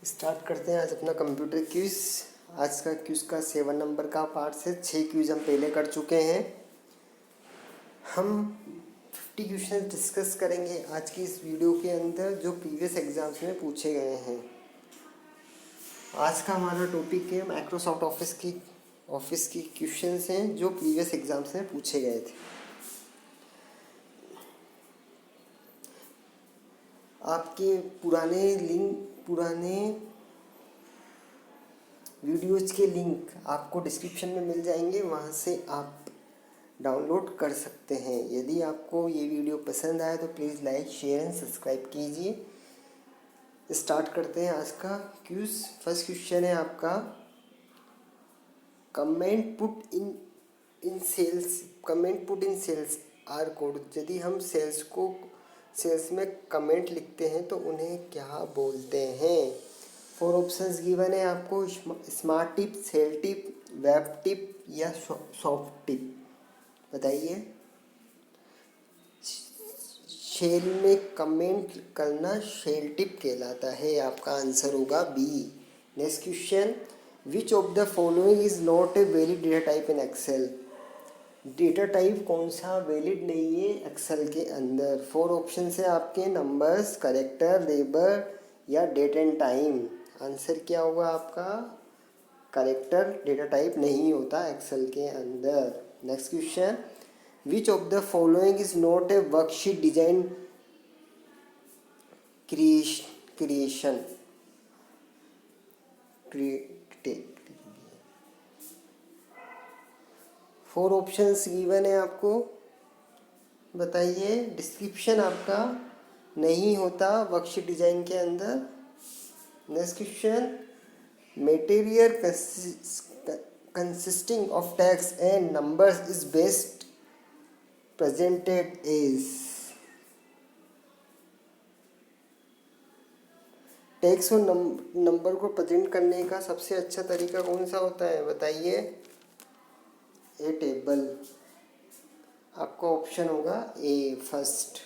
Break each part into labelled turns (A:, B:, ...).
A: Start करते हैं आज अपना कंप्यूटर क्विज। आज का क्विज का 7 नंबर का पार्ट से 6 क्विज हम पहले कर चुके हैं। हम 50 क्वेश्चन डिस्कस करेंगे आज की इस वीडियो के अंदर जो प्रीवियस एग्जाम्स में पूछे गए हैं। आज का हमारा टॉपिक है माइक्रोसॉफ्ट ऑफिस की क्वेश्चंस हैं जो प्रीवियस एग्जाम्स में पूछे गए थे। आपके पुराने वीडियोज़ के लिंक आपको डिस्क्रिप्शन में मिल जाएंगे, वहाँ से आप डाउनलोड कर सकते हैं। यदि आपको ये वीडियो पसंद आए तो please like share and subscribe कीजिए। स्टार्ट करते हैं आज का क्विज। फर्स्ट क्वेश्चन है आपका, comment put in sales R code. यदि हम सेल्स में कमेंट लिखते हैं तो उन्हें क्या बोलते हैं? 4 ऑप्शंस गिवन है आपको, smart tip, cell tip, web tip या सॉफ्ट टिप। बताइए। शेल में कमेंट करना शेल टिप कहलाता है। आपका आंसर होगा B. Next question, which of the following is not a valid data type in Excel. Data type कौन सा वैलिड नहीं है एक्सेल के अंदर? 4 ऑप्शन है आपके, नंबर्स, करेक्टर, लेबर या डेट एंड टाइम। आंसर क्या होगा आपका? करेक्टर डेटा टाइप नहीं होता एक्सेल के अंदर। Next question, which of the following is not A worksheet design creation. 4 options given है आपको, बताइए। डिस्क्रिप्शन आपका नहीं होता वर्कशीट डिजाइन के अंदर। Next question, material consisting of text and numbers is best presented as। Text और नंबर को प्रेजेंट करने का सबसे अच्छा तरीका कौन सा होता है? बताइए। ए टेबल। आपका ऑप्शन होगा A first.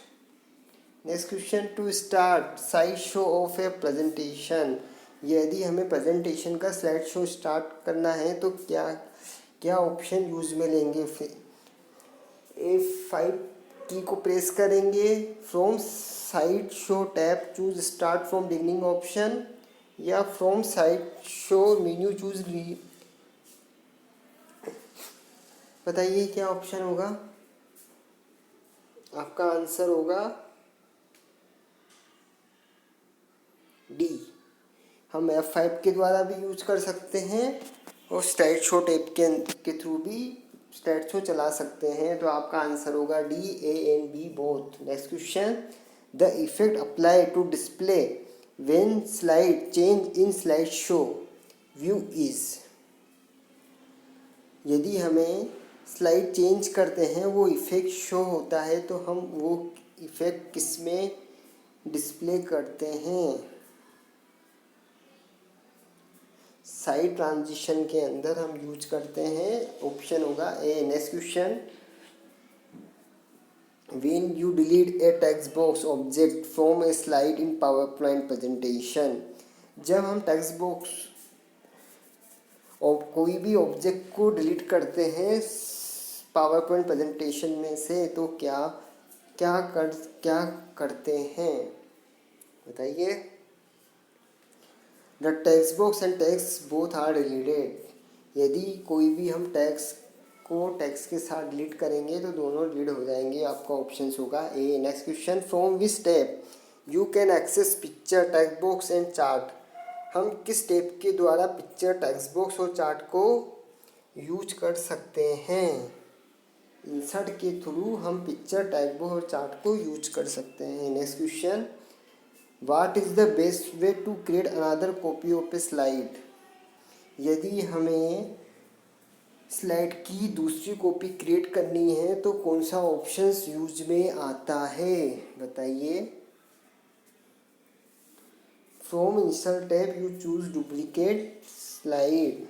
A: Next question, to start slide show of a presentation. यदि हमें प्रेजेंटेशन का स्लाइड शो स्टार्ट करना है तो क्या ऑप्शन यूज में लेंगे? F5 की को प्रेस करेंगे, from side show tab choose start from beginning option, या from side show menu choose री। बताइए क्या ऑप्शन होगा? आपका आंसर होगा डी। हम F5 के द्वारा भी यूज कर सकते हैं और स्लाइड शो टैब के थ्रू भी स्लाइड शो चला सकते हैं। तो आपका आंसर होगा D, A and B both. Next question, the effect apply to display when slide change in slide show view is. यदि हमें स्लाइड चेंज करते हैं वो इफेक्ट शो होता है तो हम वो इफेक्ट किस में डिस्प्ले करते हैं? साइड ट्रांजिशन के अंदर हम यूज करते हैं। ऑप्शन होगा A. Next question, when you delete a text box object from a slide in PowerPoint presentation. जब हम टेक्स्ट बॉक्स और कोई भी ऑब्जेक्ट को डिलीट करते हैं पावर पॉइंट प्रेजेंटेशन में से तो क्या करते हैं? बताइए। The text box and text both are deleted. यदि कोई भी हम टेक्स्ट को टेक्स्ट के साथ डिलीट करेंगे तो दोनों डिलीट हो जाएंगे। आपका ऑप्शन होगा A. Next question, from which tab you can access picture, text box and chart. हम किस टैब के द्वारा पिक्चर, टेक्स्ट बॉक्स और चार्ट को यूज कर सकते हैं? इंसर्ट के थ्रू हम पिक्चर, टेक्स्ट बॉक्स और चार्ट को यूज कर सकते हैं। Next question, What is the best way to create another copy of a slide? यदि हमें स्लाइड की दूसरी कॉपी क्रिएट करनी है तो कौन सा ऑप्शंस यूज में आता है? बताइए। From insert tab you choose duplicate slide.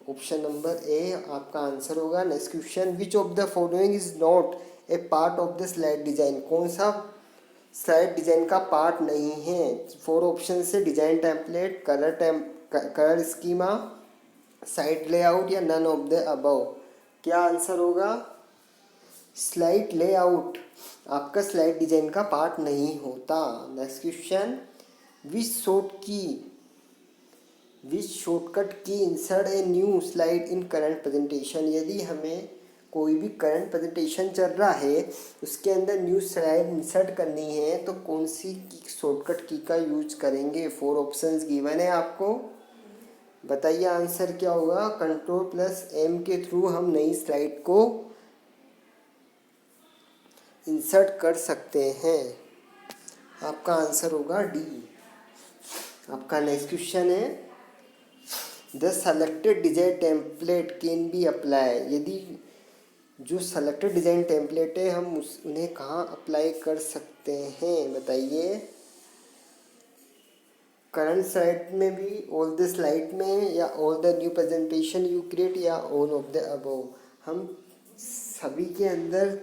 A: Option number A आपका आंसर होगा। Next question, which of the following is not A part of the slide design. कौन सा स्लाइड डिजाइन का पार्ट नहीं है। 4 ऑप्शन से design template, colour schema, site layout या none of the above. क्या आंसर होगा? स्लाइड लेआउट आपका स्लाइड डिजाइन का पार्ट नहीं होता। नेक्स्ट क्वेश्चन, विच शॉर्टकट की insert a new slide in current presentation. यदि हमें कोई भी करंट प्रेजेंटेशन चल रहा है उसके अंदर न्यू स्लाइड इंसर्ट करनी है तो कौन सी शॉर्टकट की का यूज करेंगे? 4 ऑप्शंस गिवन है आपको, बताइए आंसर क्या होगा। Ctrl+M के थ्रू हम नई स्लाइड को इंसर्ट कर सकते हैं। आपका आंसर होगा डी। आपका नेक्स्ट क्वेश्चन है, the selected design template can be apply. यदि जो सेलेक्टेड डिजाइन टेम्पलेट है हम उन्हें कहाँ अप्लाई कर सकते हैं, बताइए। करंट स्लाइड में भी, ऑल द स्लाइड में, या all the new presentation you create, या ऑल ऑफ द अबव। हम सभी के अंदर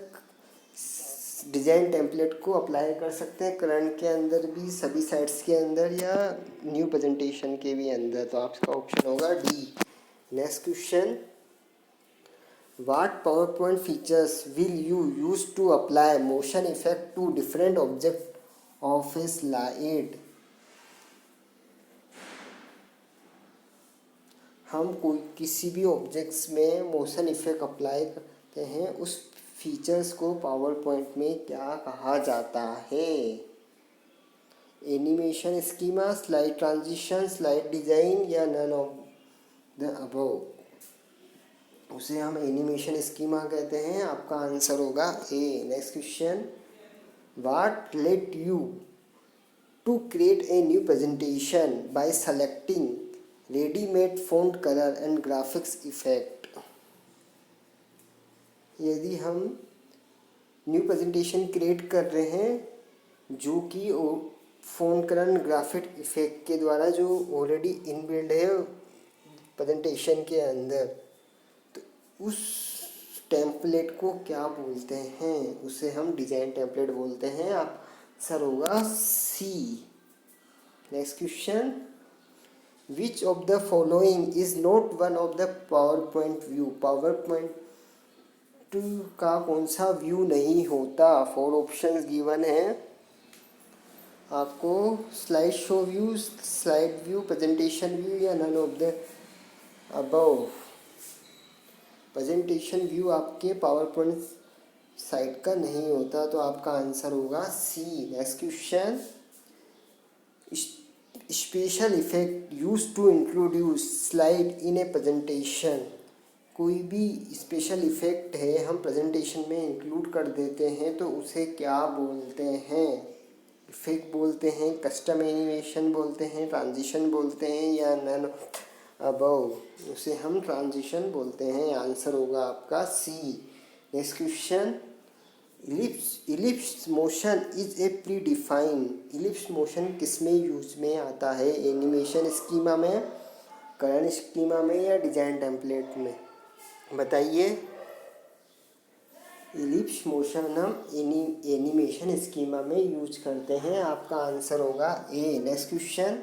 A: डिजाइन टेम्पलेट को अप्लाई कर सकते हैं, करंट के अंदर भी, सभी साइट्स के अंदर, या न्यू प्रेजेंटेशन के भी अंदर। तो आपका ऑप्शन होगा D. Next question, what PowerPoint features will you use to apply motion effect to different object of a slide. हम कोई किसी भी ऑब्जेक्ट्स में मोशन इफेक्ट अप्लाई करते हैं, उस फीचर्स को पावर पॉइंट में क्या कहा जाता है? Animation schema, slide transition, slide design, या नन ऑफ द अबव। उसे हम एनिमेशन स्कीमा कहते हैं। आपका आंसर होगा A. Next question, what let you to create a new presentation by selecting readymade font colour and graphics effect. यदि हम new presentation create कर रहे हैं जो कि font colour and graphic effect के द्वारा जो ऑलरेडी इनबिल्ड है प्रेजेंटेशन के अंदर, तो उस टेम्पलेट को क्या बोलते हैं? उसे हम डिज़ाइन टेम्पलेट बोलते हैं। आंसर होगा C. Next question, which of the following is not one of the PowerPoint view. PowerPoint का कौन सा व्यू नहीं होता? 4 ऑप्शंस गिवन है आपको, slide show view, slide view, presentation view, या none of the above. Presentation view आपके PowerPoint site का नहीं होता, तो आपका आंसर होगा C. Next question, special effect use to introduce slide in a presentation. कोई भी स्पेशल इफेक्ट है हम प्रेजेंटेशन में इंक्लूड कर देते हैं तो उसे क्या बोलते हैं? इफेक्ट बोलते हैं, कस्टम एनिमेशन बोलते हैं, ट्रांजिशन बोलते हैं, या नन अबव। उसे हम ट्रांजिशन बोलते हैं। आंसर होगा आपका C. Next question, ellipse motion is a pre define. Ellipse motion किस में यूज में आता है? एनिमेशन स्कीमा में, करंट स्कीमा में, या डिजाइन टेम्पलेट में, बताइए। इलिप्स मोशन हम एनिमेशन स्कीमा में यूज करते हैं। आपका आंसर होगा A. Next question,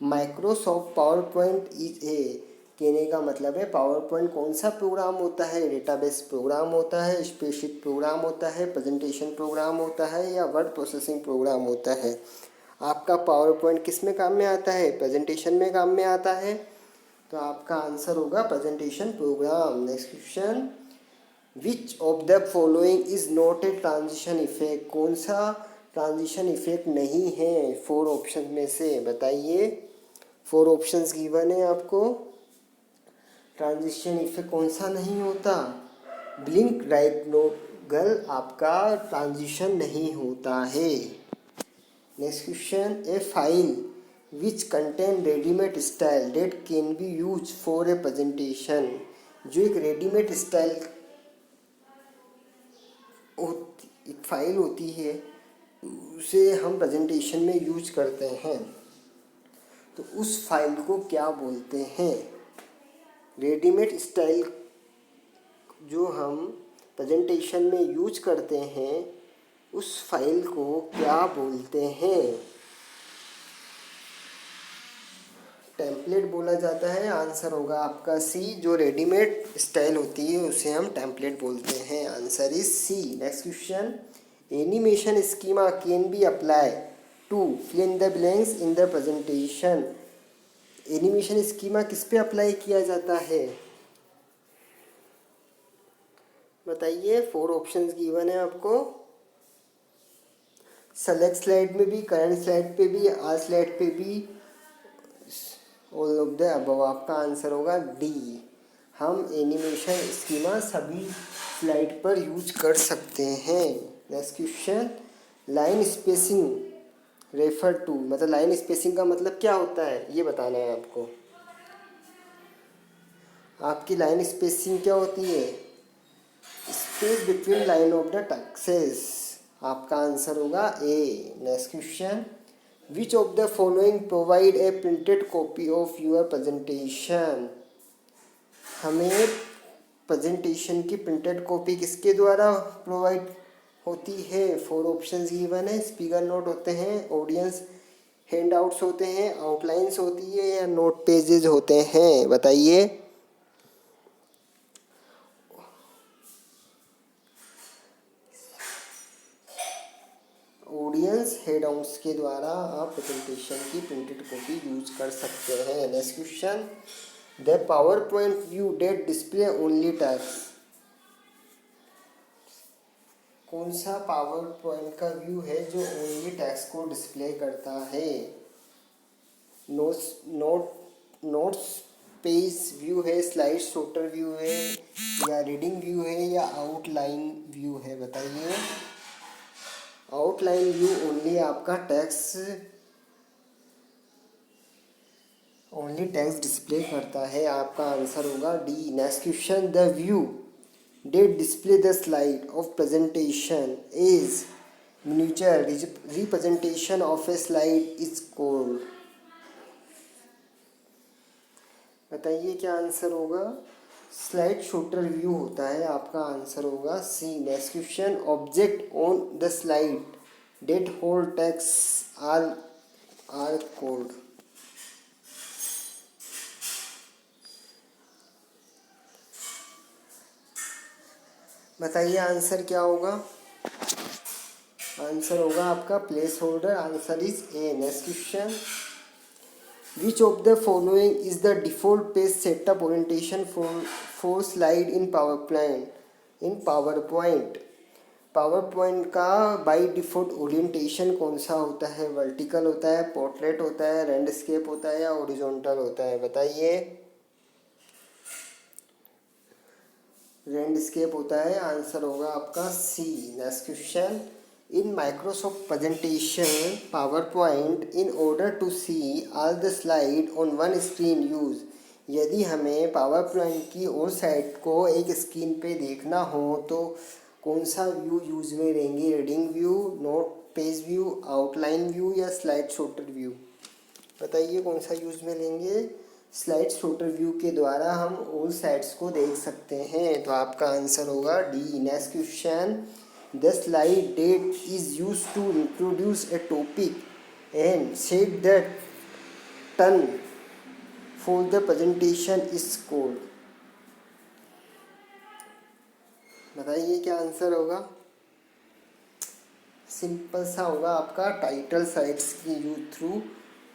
A: Microsoft PowerPoint is a. कहने का मतलब है पावर पॉइंट कौन सा प्रोग्राम होता है? डेटाबेस प्रोग्राम होता है, स्प्रेडशीट प्रोग्राम होता है, प्रेजेंटेशन प्रोग्राम होता है, या वर्ड प्रोसेसिंग प्रोग्राम होता है? आपका पावर पॉइंट किस में काम में आता है? प्रेजेंटेशन में काम में आता है, तो आपका आंसर होगा presentation programme. Next question, which of the following is not a transition effect. कौन सा ट्रांजिशन इफेक्ट नहीं है 4 ऑप्शन में से, बताइए। 4 ऑप्शंस गिवन है आपको, ट्रांजिशन इफेक्ट कौन सा नहीं होता? ब्लिंक डायगोनल आपका ट्रांजिशन नहीं होता है। Next question, A file which contain readymade style that can be use for a presentation. जो एक रेडीमेड स्टाइल एक फाइल होती है उसे हम प्रेजेंटेशन में यूज करते हैं, तो उस फाइल को क्या बोलते हैं? रेडीमेड स्टाइल जो हम प्रेजेंटेशन में यूज करते हैं उस फाइल को क्या बोलते हैं? टेम्पलेट बोला जाता है। आंसर होगा आपका सी। जो रेडीमेड स्टाइल होती है उसे हम टेम्पलेट बोलते हैं। Answer is C. Next question, animation schema can be apply to fill in the blanks in the presentation. Animation schema किस पे अप्लाई किया जाता है? बताइए। 4 ऑप्शंस गिवन है आपको। सेलेक्ट स्लाइड में भी, करंट स्लाइड पे भी, आज स्लाइड पे भी, ऑल ऑफ द अबव। आपका आंसर होगा डी। हम एनिमेशन स्कीमा सभी स्लाइड पर यूज कर सकते हैं। Next question, line spacing refer to, मतलब लाइन स्पेसिंग का मतलब क्या होता है ये बताना है आपको। आपकी लाइन स्पेसिंग क्या होती है? Space between line of the texts. आपका आंसर होगा A. Next question, which of the following provide a printed copy of your presentation. हमें प्रेजेंटेशन की प्रिंटेड कॉपी किसके द्वारा प्रोवाइड होती है? 4 ऑप्शंस गिवन है। स्पीकर नोट होते हैं, ऑडियंस हैंड आउट्स होते हैं, आउटलाइंस होती है या नोट पेजेस होते हैं? बताइए। ऑडियंस हैंडआउट्स के द्वारा आप प्रेजेंटेशन की प्रिंटेड कॉपी यूज कर सकते हैं। Next question, the PowerPoint view that display only text. कौन सा पावर पॉइंट का व्यू है जो ओनली टेक्स्ट को डिस्प्ले करता है? नोट्स पेज व्यू है, स्लाइड शॉटर व्यू है, या रीडिंग व्यू है, या आउटलाइन व्यू है? बताइए। आउटलाइन व्यू ओनली आपका टेक्स्ट डिस्प्ले करता है। आपका आंसर होगा D. Next question, the view that display the slide of presentation is miniature representation of a slide is called. बताइए क्या आंसर होगा? स्लाइड शॉटर व्यू होता है। आपका आंसर होगा C. Next question, object on the slide that hold text are called. बताइए answer क्या होगा? आंसर होगा आपका placeholder. Answer is A. Next question, which of the following is the default page setup orientation for slide in PowerPoint. PowerPoint का by default orientation कौन सा होता है? वर्टिकल होता है, पोर्ट्रेट होता है, लैंडस्केप होता है, या हॉरिजॉन्टल होता है? बताइए। लैंडस्केप होता है। आंसर होगा आपका C. Next question, in Microsoft presentation PowerPoint in order to see all the slide on one screen use. यदि हमें पावर पॉइंट की और साइड को एक स्क्रीन पे देखना हो तो कौन सा व्यू यूज में लेंगे? Reading view, note page view, outline view, या स्लाइड शॉटर व्यू? बताइए कौन सा यूज में लेंगे? स्लाइड शॉटर व्यू के द्वारा हम ऑल साइड्स को देख सकते हैं। तो आपका आंसर होगा D. Next question, the slide that is use to introduce a topic and set the tone for the presentation is called. बताइए क्या आंसर होगा? सिंपल सा होगा आपका टाइटल साइट्स की यूज थ्रू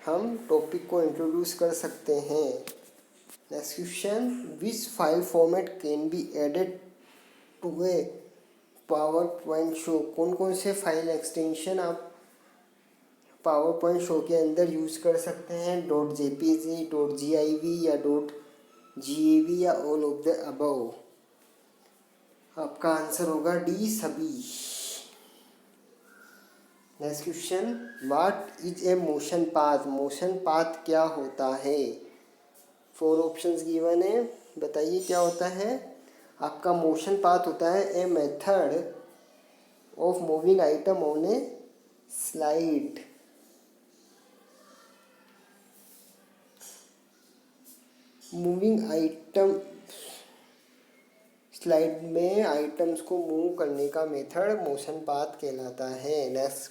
A: हम टॉपिक को इंट्रोड्यूस कर सकते हैं। Next question, which file format can be added to a PowerPoint show. कौन कौन से फाइल एक्सटेंशन आप पावर पॉइंट शो के अंदर यूज कर सकते हैं? .jpg, .giv, या .gav, या ऑल ऑफ द अबव? आपका आंसर होगा डी, सभी। Next question, what is a motion path. Motion path क्या होता है? 4 ऑप्शंस गिवन है। बताइए क्या होता है? आपका मोशन पाथ होता है a method of moving item on a slide. Moving item slide में आइटम्स को मूव करने का मेथड मोशन पाथ कहलाता है। Next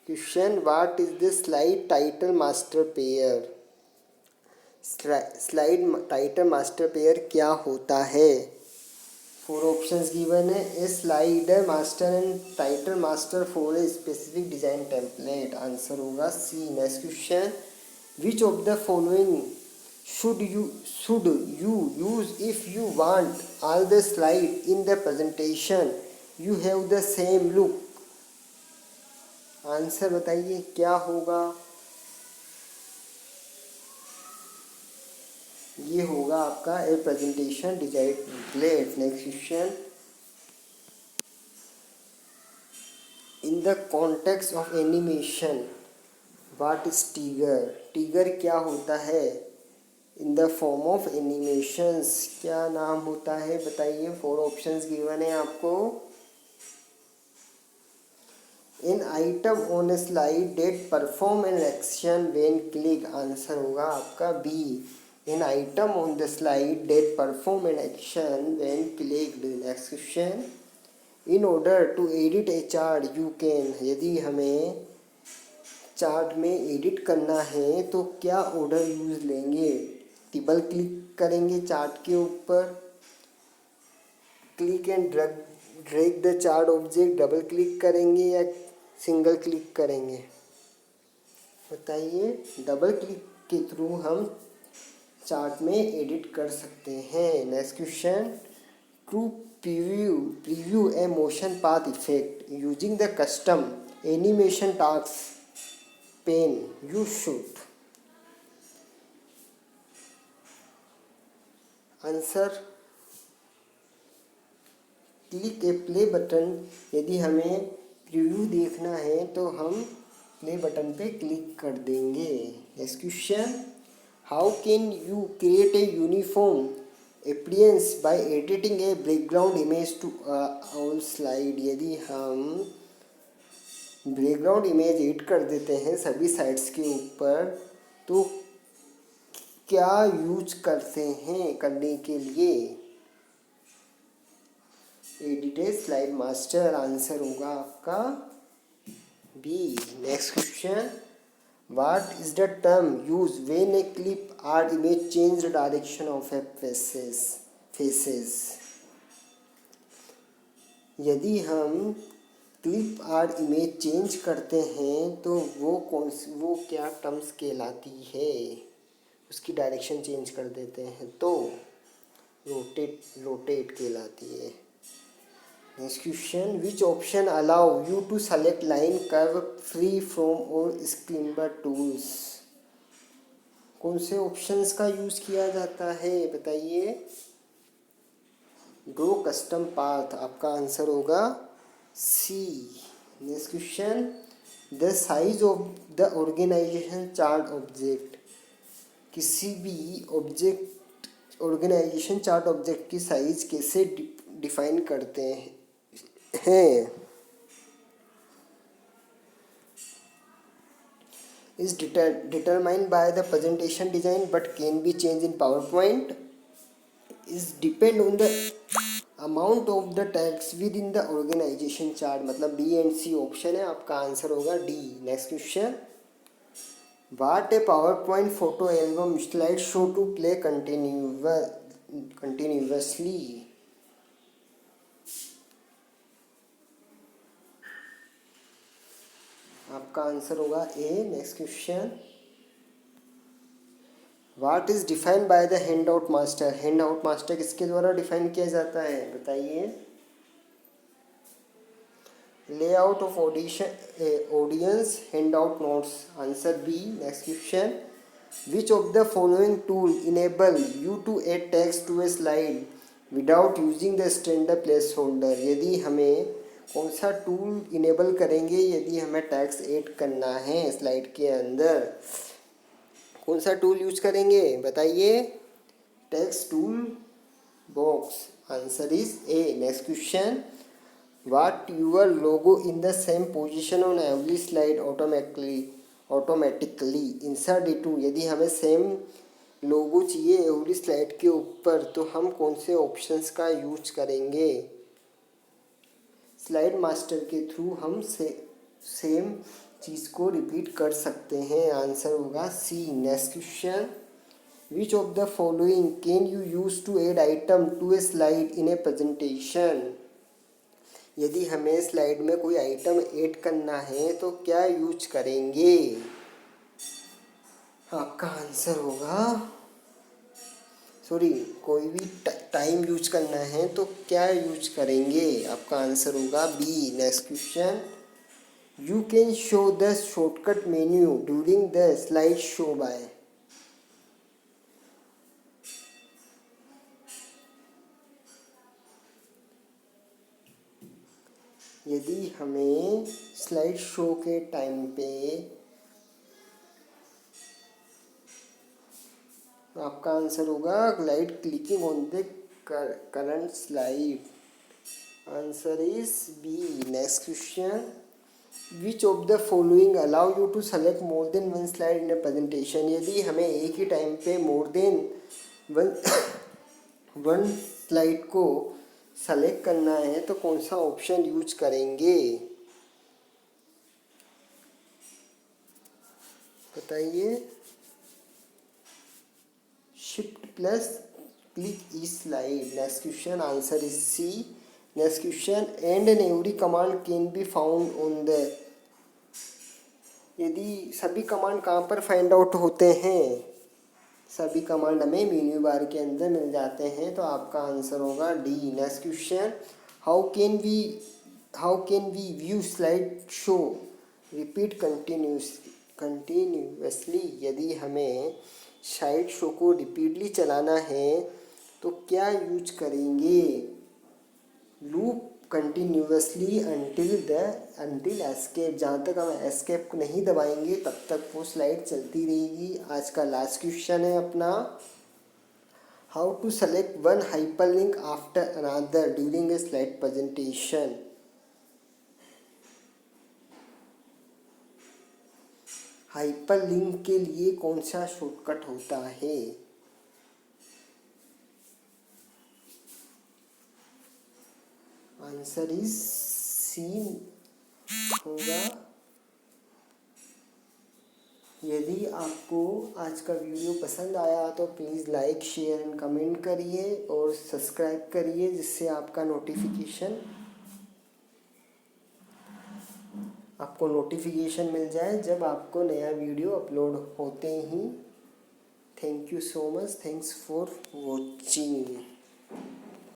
A: question, what is the slide title master pair? Slide title master pair क्या होता है? 4 ऑप्शंस गिवन है। A slide master and title master for a specific design template. Answer होगा C. Next question, which of the following should you use if you want all the slide in the presentation you have the same look? Answer बताइए क्या होगा? ये होगा आपका a presentation design template. Next question, in the context of animation what is trigger? Trigger क्या होता है? In the form of animations क्या नाम होता है बताइए। 4 ऑप्शंस गिवन है आपको। In item on a slide that perform an action when click. Answer होगा आपका B. In item on the slide that perform an action when clicked. Next question, in order to edit a chart you can. यदि हमें chart में edit करना है तो क्या order use लेंगे? डबल क्लिक करेंगे चार्ट के ऊपर, click and drag the chart object, double click करेंगे या सिंगल क्लिक करेंगे बताइए। डबल क्लिक के थ्रू हम चार्ट में एडिट कर सकते हैं। Next question, to preview a motion path effect using the custom animation task pane you should. Answer, click a play button. यदि हमें प्रीव्यू देखना है तो हम प्ले बटन पे क्लिक कर देंगे। Next question, how can you create a uniform appearance by editing a background image to all slide? यदि हम बैकग्राउंड इमेज एडिट कर देते हैं सभी साइड्स के ऊपर तो क्या यूज करते हैं करने के लिए? Edited slide master. आंसर होगा आपका B. Next question, what is the term use when a clip art image change the direction of a faces? यदि हम क्लिप आर्ट इमेज चेंज करते हैं तो वो क्या टर्म्स कहलाती है? उसकी डायरेक्शन चेंज कर देते हैं तो रोटेट कहलाती है। Next question, which option allow you to select line curve free from or scribble tools? कौन से ऑप्शंस का यूज किया जाता है बताइए। Draw custom path. आपका आंसर होगा C. Next question, the size of the organization chart object. किसी भी ऑब्जेक्ट ऑर्गेनाइजेशन चार्ट ऑब्जेक्ट की साइज कैसे डिफाइन करते हैं? Is determined by the presentation design but can be change in PowerPoint. Is depend on the amount of the text within the organization chart. मतलब B and C option है। आपका answer होगा D. Next question, what a PowerPoint photo album slide show to play continuously? आपका answer होगा A. Next question, what is defined by the handout master? Handout master किसके द्वारा define किया जाता है बताइए। Layout of audience handout notes. Answer B. Next question, which of the following tool enable you to add text to a slide without using the standard placeholder? यदि हमें कौन सा टूल इनेबल करेंगे यदि हमें text add करना है slide के अंदर? कौन सा टूल यूज करेंगे बताइए। Text tool box. Answer is A. Next question, what your logo in the same position on every slide automatically insert it to. यदि हमें सेम लोगो चाहिए एवरी स्लाइड के ऊपर, तो हम कौन से ऑप्शंस का यूज करेंगे? स्लाइड मास्टर के थ्रू हम सेम चीज़ को रिपीट कर सकते हैं। आंसर होगा C. Next question, which of the following can you use to add item to a slide in a presentation? यदि हमें स्लाइड में कोई आइटम ऐड करना है तो क्या यूज करेंगे? आपका आंसर होगा, सॉरी, कोई भी टाइम यूज करना है तो क्या यूज करेंगे? आपका आंसर होगा B. Next question, you can show the shortcut menu during the slide show by. यदि हमें स्लाइड शो के टाइम पे, आपका आंसर होगा right clicking on the current slide. Answer is B. Next question, which of the following allow you to select more than one slide in a presentation? यदि हमें एक ही टाइम पे more than one one slide को select करना है तो कौन सा ऑप्शन यूज करेंगे? बताइए। Shift plus click each slide. Next question, answer is C. Next question, and an every command can be found on the. यदि सभी कमांड कहाँ पर फाइंड आउट होते हैं? सभी कमांड हमें मेन्यू बार के अंदर मिल जाते हैं, तो आपका आंसर होगा D. Next question, how can we view slide show repeat continuously? यदि हमें स्लाइड शो को रिपीटली चलाना है तो क्या यूज करेंगे? Loop continuously until escape. जहाँ तक हम एस्केप को नहीं दबाएंगे तब तक वो स्लाइड चलती रहेगी। आज का लास्ट क्वेश्चन है अपना, how to select one hyperlink after another during a slide presentation? Hyperlink के लिए कौन सा शॉर्टकट होता है? आंसर इज सी होगा। यदि आपको आज का वीडियो पसंद आया तो please like, share and comment करिए और सब्सक्राइब करिए, जिससे आपको नोटिफिकेशन मिल जाए जब आपको नया वीडियो अपलोड होते ही। Thank you so much. Thanks for watching.